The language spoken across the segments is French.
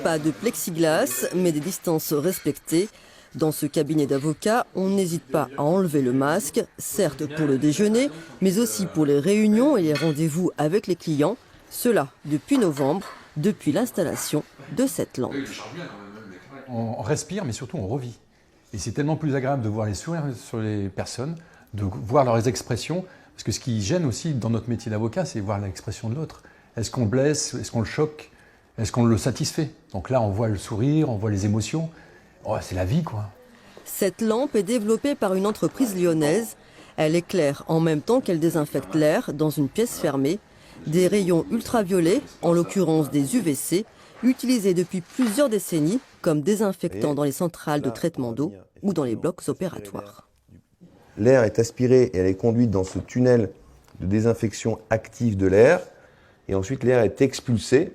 Pas de plexiglas, mais des distances respectées. Dans ce cabinet d'avocats, on n'hésite pas à enlever le masque, certes pour le déjeuner, mais aussi pour les réunions et les rendez-vous avec les clients. Cela depuis novembre, depuis l'installation de cette lampe. On respire, mais surtout on revit. Et c'est tellement plus agréable de voir les sourires sur les personnes, de voir leurs expressions. Parce que ce qui gêne aussi dans notre métier d'avocat, c'est voir l'expression de l'autre. Est-ce qu'on le blesse? Est-ce qu'on le choque? Est-ce qu'on le satisfait? Donc là, on voit le sourire, on voit les émotions. Oh, c'est la vie, quoi. Cette lampe est développée par une entreprise lyonnaise. Elle éclaire en même temps qu'elle désinfecte l'air dans une pièce fermée. Des rayons ultraviolets, en l'occurrence des UVC, utilisés depuis plusieurs décennies comme désinfectants dans les centrales de traitement d'eau ou dans les blocs opératoires. L'air est aspiré et elle est conduite dans ce tunnel de désinfection active de l'air. Et ensuite, l'air est expulsé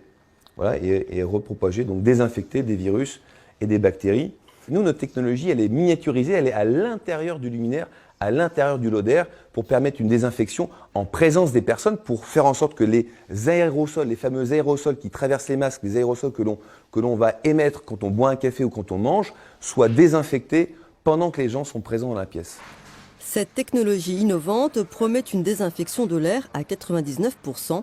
et repropagé, donc désinfecté des virus et des bactéries. Nous, notre technologie, elle est miniaturisée, elle est à l'intérieur du luminaire, à l'intérieur du lot d'air, pour permettre une désinfection en présence des personnes, pour faire en sorte que les aérosols, les fameux aérosols qui traversent les masques, les aérosols que l'on va émettre quand on boit un café ou quand on mange, soient désinfectés pendant que les gens sont présents dans la pièce. Cette technologie innovante promet une désinfection de l'air à 99%.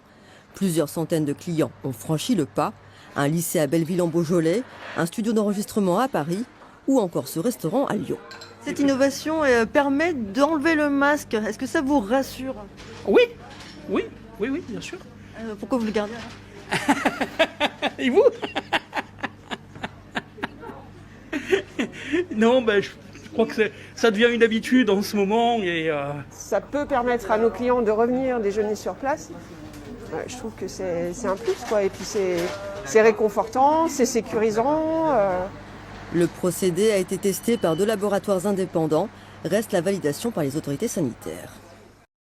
Plusieurs centaines de clients ont franchi le pas. Un lycée à Belleville-en-Beaujolais, un studio d'enregistrement à Paris ou encore ce restaurant à Lyon. Cette innovation permet d'enlever le masque. Est-ce que ça vous rassure? Oui, bien sûr. Pourquoi vous le gardez alors? Et vous? Non, je crois que ça devient une habitude en ce moment. Et Ça peut permettre à nos clients de revenir déjeuner sur place. Je trouve que c'est un plus, quoi. Et puis c'est réconfortant, c'est sécurisant. Le procédé a été testé par 2 laboratoires indépendants. Reste la validation par les autorités sanitaires.